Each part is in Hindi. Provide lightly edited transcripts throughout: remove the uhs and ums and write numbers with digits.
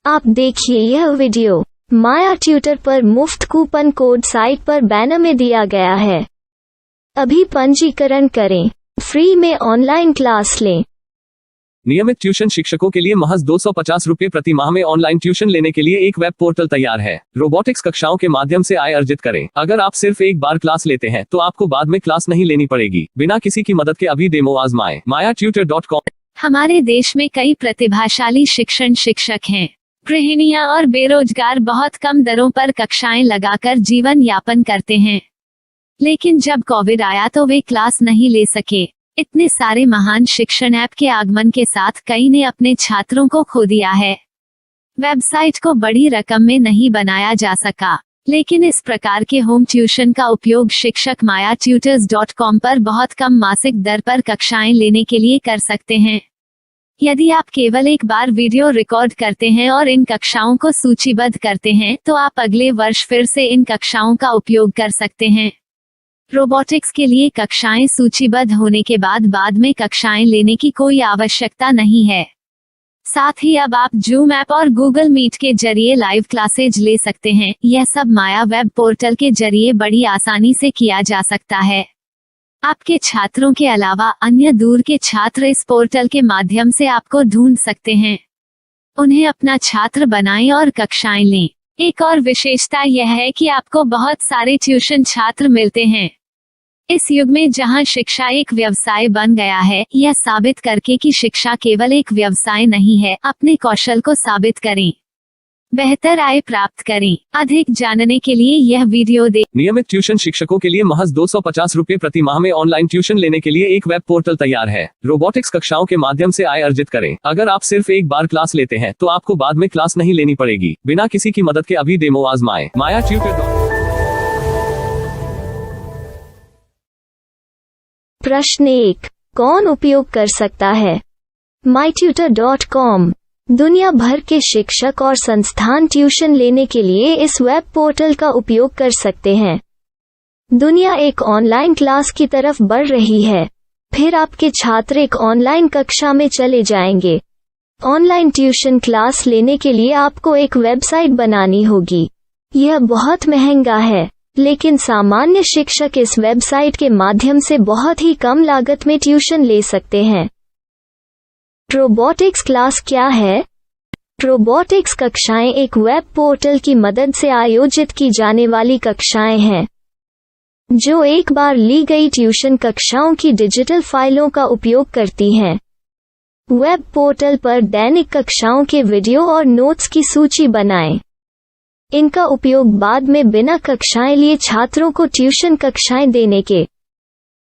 आप देखिए यह वीडियो माया ट्यूटर पर मुफ्त कूपन कोड साइट पर बैनर में दिया गया है। अभी पंजीकरण करें, फ्री में ऑनलाइन क्लास लें। नियमित ट्यूशन शिक्षकों के लिए महज 250 रुपये प्रति माह में ऑनलाइन ट्यूशन लेने के लिए एक वेब पोर्टल तैयार है। रोबोटिक्स कक्षाओं के माध्यम से आय अर्जित करें। अगर आप सिर्फ एक बार क्लास लेते हैं तो आपको बाद में क्लास नहीं लेनी पड़ेगी। बिना किसी की मदद के अभी डेमो आजमाएं। mayatutor.com। हमारे देश में कई प्रतिभाशाली शिक्षक हैं। गृहिणियां और बेरोजगार बहुत कम दरों पर कक्षाएं लगाकर जीवन यापन करते हैं, लेकिन जब कोविड आया तो वे क्लास नहीं ले सके। इतने सारे महान शिक्षण ऐप के आगमन के साथ कई ने अपने छात्रों को खो दिया है। वेबसाइट को बड़ी रकम में नहीं बनाया जा सका, लेकिन इस प्रकार के होम ट्यूशन का उपयोग शिक्षक mayatutors.com पर बहुत कम मासिक दर पर कक्षाएं लेने के लिए कर सकते हैं। यदि आप केवल एक बार वीडियो रिकॉर्ड करते हैं और इन कक्षाओं को सूचीबद्ध करते हैं तो आप अगले वर्ष फिर से इन कक्षाओं का उपयोग कर सकते हैं। रोबोटिक्स के लिए कक्षाएं सूचीबद्ध होने के बाद में कक्षाएं लेने की कोई आवश्यकता नहीं है। साथ ही अब आप जूम ऐप और गूगल मीट के जरिए लाइव क्लासेज ले सकते हैं। यह सब माया वेब पोर्टल के जरिए बड़ी आसानी से किया जा सकता है। आपके छात्रों के अलावा अन्य दूर के छात्र इस पोर्टल के माध्यम से आपको ढूंढ सकते हैं। उन्हें अपना छात्र बनाएं और कक्षाएं लें। एक और विशेषता यह है कि आपको बहुत सारे ट्यूशन छात्र मिलते हैं। इस युग में जहां शिक्षा एक व्यवसाय बन गया है, यह साबित करके कि शिक्षा केवल एक व्यवसाय नहीं है, अपने कौशल को साबित करें, बेहतर आय प्राप्त करें। अधिक जानने के लिए यह वीडियो देखें। नियमित ट्यूशन शिक्षकों के लिए महज 250 रुपये प्रति माह में ऑनलाइन ट्यूशन लेने के लिए एक वेब पोर्टल तैयार है। रोबोटिक्स कक्षाओं के माध्यम से आय अर्जित करें। अगर आप सिर्फ एक बार क्लास लेते हैं तो आपको बाद में क्लास नहीं लेनी पड़ेगी। बिना किसी की मदद के अभी डेमो आजमाएं। mayatutor.com। प्रश्न 1, कौन उपयोग कर सकता है? mytutor.com दुनिया भर के शिक्षक और संस्थान ट्यूशन लेने के लिए इस वेब पोर्टल का उपयोग कर सकते हैं। दुनिया एक ऑनलाइन क्लास की तरफ बढ़ रही है। फिर आपके छात्र एक ऑनलाइन कक्षा में चले जाएंगे। ऑनलाइन ट्यूशन क्लास लेने के लिए आपको एक वेबसाइट बनानी होगी। यह बहुत महंगा है, लेकिन सामान्य शिक्षक इस वेबसाइट के माध्यम से बहुत ही कम लागत में ट्यूशन ले सकते हैं। रोबोटिक्स क्लास क्या है? रोबोटिक्स कक्षाएं एक वेब पोर्टल की मदद से आयोजित की जाने वाली कक्षाएं हैं, जो एक बार ली गई ट्यूशन कक्षाओं की डिजिटल फाइलों का उपयोग करती हैं। वेब पोर्टल पर दैनिक कक्षाओं के वीडियो और नोट्स की सूची बनाएं। इनका उपयोग बाद में बिना कक्षाएं लिए छात्रों को ट्यूशन कक्षाएं देने के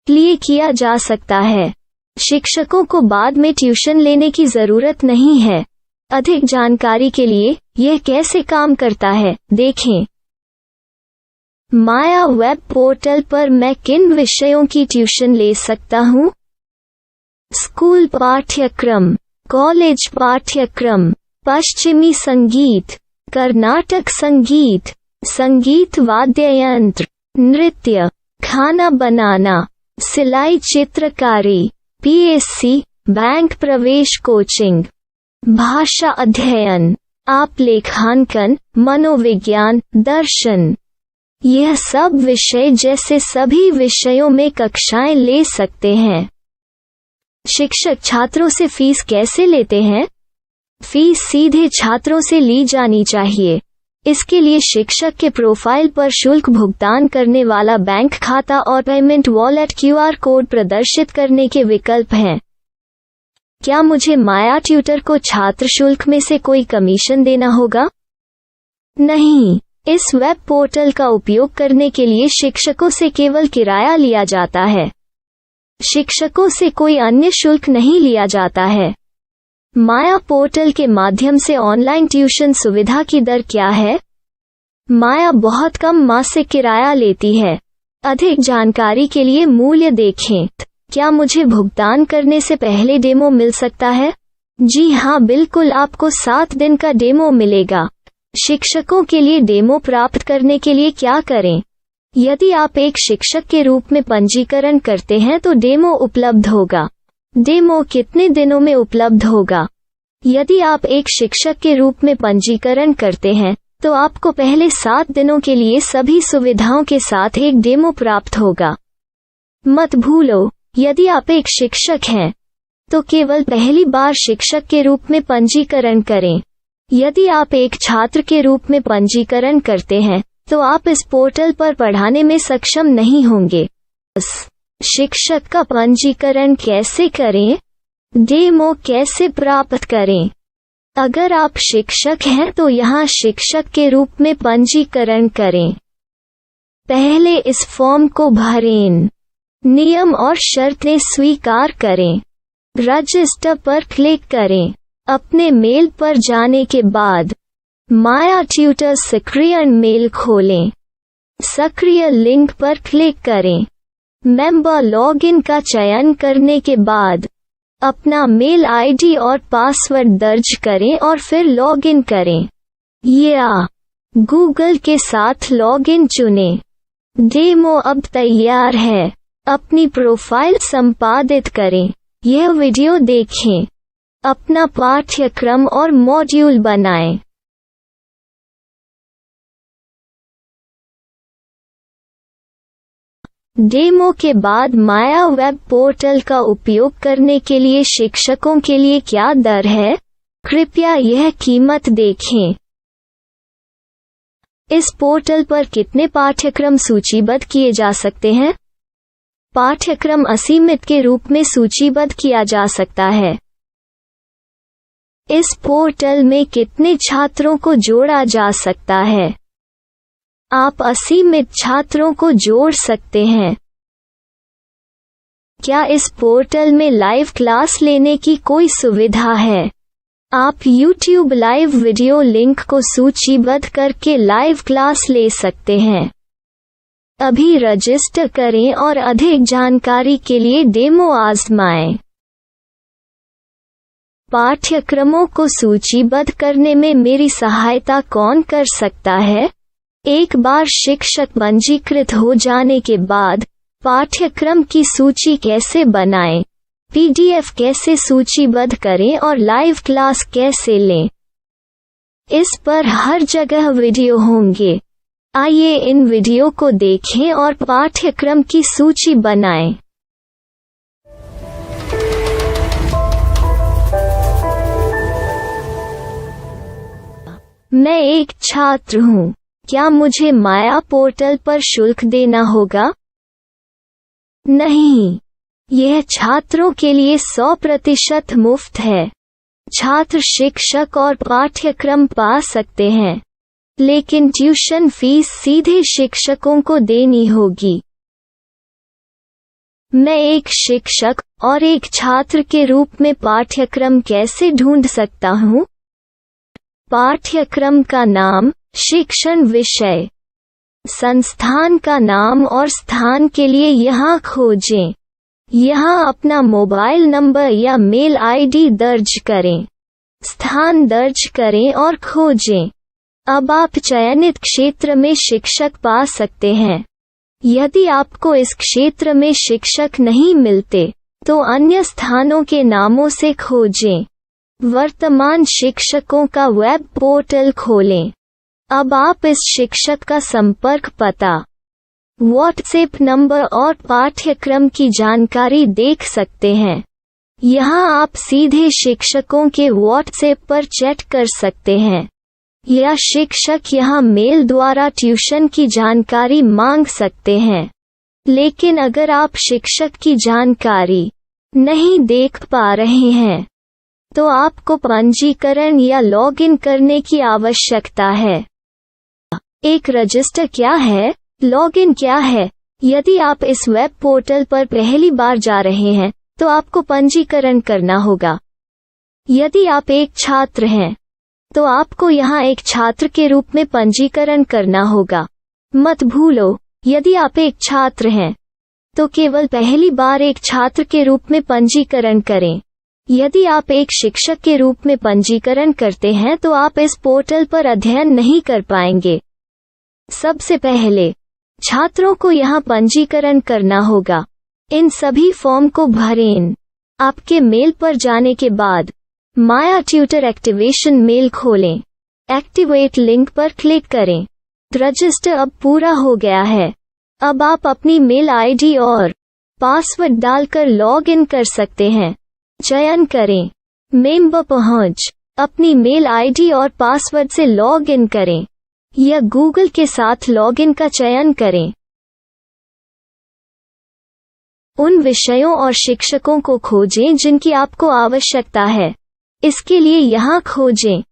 लिए किया जा सकता है। शिक्षकों को बाद में ट्यूशन लेने की जरूरत नहीं है। अधिक जानकारी के लिए यह कैसे काम करता है, देखें। माया वेब पोर्टल पर मैं किन विषयों की ट्यूशन ले सकता हूँ? स्कूल पाठ्यक्रम, कॉलेज पाठ्यक्रम, पश्चिमी संगीत, कर्नाटक संगीत, संगीत वाद्य यंत्र, नृत्य, खाना बनाना, सिलाई चित्रकारी, पीएससी, बैंक प्रवेश कोचिंग, भाषा अध्ययन, आप लेखांकन, मनोविज्ञान, दर्शन। यह सब विषय जैसे सभी विषयों में कक्षाएं ले सकते हैं। शिक्षक छात्रों से फीस कैसे लेते हैं? फीस सीधे छात्रों से ली जानी चाहिए। इसके लिए शिक्षक के प्रोफाइल पर शुल्क भुगतान करने वाला बैंक खाता और पेमेंट वॉलेट क्यूआर कोड प्रदर्शित करने के विकल्प हैं। क्या मुझे माया ट्यूटर को छात्र शुल्क में से कोई कमीशन देना होगा? नहीं, इस वेब पोर्टल का उपयोग करने के लिए शिक्षकों से केवल किराया लिया जाता है। शिक्षकों से कोई अन्य शुल्क नहीं लिया जाता है। माया पोर्टल के माध्यम से ऑनलाइन ट्यूशन सुविधा की दर क्या है? माया बहुत कम मासिक किराया लेती है। अधिक जानकारी के लिए मूल्य देखें। क्या मुझे भुगतान करने से पहले डेमो मिल सकता है? जी हाँ, बिल्कुल, आपको 7 दिन का डेमो मिलेगा। शिक्षकों के लिए डेमो प्राप्त करने के लिए क्या करें? यदि आप एक शिक्षक के रूप में पंजीकरण करते हैं तो डेमो उपलब्ध होगा। डेमो कितने दिनों में उपलब्ध होगा? यदि आप एक शिक्षक के रूप में पंजीकरण करते हैं तो आपको पहले 7 दिनों के लिए सभी सुविधाओं के साथ एक डेमो प्राप्त होगा। मत भूलो, यदि आप एक शिक्षक हैं तो केवल पहली बार शिक्षक के रूप में पंजीकरण करें। यदि आप एक छात्र के रूप में पंजीकरण करते हैं तो आप इस पोर्टल पर पढ़ाने में सक्षम नहीं होंगे। शिक्षक का पंजीकरण कैसे करें? डेमो कैसे प्राप्त करें? अगर आप शिक्षक हैं तो यहाँ शिक्षक के रूप में पंजीकरण करें। पहले इस फॉर्म को भरें। नियम और शर्तें स्वीकार करें। रजिस्टर पर क्लिक करें। अपने मेल पर जाने के बाद माया ट्यूटर सक्रिय मेल खोलें। सक्रिय लिंक पर क्लिक करें। मेंबर लॉगिन का चयन करने के बाद अपना मेल आईडी और पासवर्ड दर्ज करें और फिर लॉगिन करें या गूगल के साथ लॉगिन चुनें। डेमो अब तैयार है। अपनी प्रोफाइल संपादित करें। यह वीडियो देखें। अपना पाठ्यक्रम और मॉड्यूल बनाएं। डेमो के बाद माया वेब पोर्टल का उपयोग करने के लिए शिक्षकों के लिए क्या दर है? कृपया यह कीमत देखें। इस पोर्टल पर कितने पाठ्यक्रम सूचीबद्ध किए जा सकते हैं? पाठ्यक्रम असीमित के रूप में सूचीबद्ध किया जा सकता है। इस पोर्टल में कितने छात्रों को जोड़ा जा सकता है? आप असीमित छात्रों को जोड़ सकते हैं। क्या इस पोर्टल में लाइव क्लास लेने की कोई सुविधा है? आप YouTube लाइव वीडियो लिंक को सूचीबद्ध करके लाइव क्लास ले सकते हैं। अभी रजिस्टर करें और अधिक जानकारी के लिए डेमो आजमाएं। पाठ्यक्रमों को सूचीबद्ध करने में मेरी सहायता कौन कर सकता है? एक बार शिक्षक पंजीकृत हो जाने के बाद पाठ्यक्रम की सूची कैसे बनाएं, PDF कैसे सूचीबद्ध करें और लाइव क्लास कैसे लें, इस पर हर जगह वीडियो होंगे। आइए इन वीडियो को देखें और पाठ्यक्रम की सूची बनाएं। मैं एक छात्र हूँ। क्या मुझे माया पोर्टल पर शुल्क देना होगा? नहीं, यह छात्रों के लिए 100% मुफ्त है। छात्र शिक्षक और पाठ्यक्रम पा सकते हैं, लेकिन ट्यूशन फीस सीधे शिक्षकों को देनी होगी। मैं एक शिक्षक और एक छात्र के रूप में पाठ्यक्रम कैसे ढूंढ सकता हूँ? पाठ्यक्रम का नाम, शिक्षण विषय, संस्थान का नाम और स्थान के लिए यहाँ खोजें। यहाँ अपना मोबाइल नंबर या मेल आईडी दर्ज करें। स्थान दर्ज करें और खोजें। अब आप चयनित क्षेत्र में शिक्षक पा सकते हैं। यदि आपको इस क्षेत्र में शिक्षक नहीं मिलते तो अन्य स्थानों के नामों से खोजें। वर्तमान शिक्षकों का वेब पोर्टल खोलें। अब आप इस शिक्षक का संपर्क पता, व्हाट्सएप नंबर और पाठ्यक्रम की जानकारी देख सकते हैं। यहाँ आप सीधे शिक्षकों के व्हाट्सएप पर चैट कर सकते हैं या शिक्षक यहाँ मेल द्वारा ट्यूशन की जानकारी मांग सकते हैं। लेकिन अगर आप शिक्षक की जानकारी नहीं देख पा रहे हैं तो आपको पंजीकरण या लॉगिन करने की आवश्यकता है। एक रजिस्टर क्या है? लॉगिन क्या है? यदि आप इस वेब पोर्टल पर पहली बार जा रहे हैं तो आपको पंजीकरण करना होगा। यदि आप एक छात्र हैं तो आपको यहाँ एक छात्र के रूप में पंजीकरण करना होगा। मत भूलो, यदि आप एक छात्र हैं तो केवल पहली बार एक छात्र के रूप में पंजीकरण करें। यदि आप एक शिक्षक के रूप में पंजीकरण करते हैं तो आप इस पोर्टल पर अध्ययन नहीं कर पाएंगे। सबसे पहले छात्रों को यहाँ पंजीकरण करना होगा। इन सभी फॉर्म को भरें। आपके मेल पर जाने के बाद माया ट्यूटर एक्टिवेशन मेल खोलें। एक्टिवेट लिंक पर क्लिक करें। रजिस्टर अब पूरा हो गया है। अब आप अपनी मेल आईडी और पासवर्ड डालकर लॉग इन कर सकते हैं। चयन करें मेंबर पहुंच। अपनी मेल आईडी और पासवर्ड से लॉग इन करें या गूगल के साथ लॉग इन का चयन करें। उन विषयों और शिक्षकों को खोजें जिनकी आपको आवश्यकता है। इसके लिए यहाँ खोजें।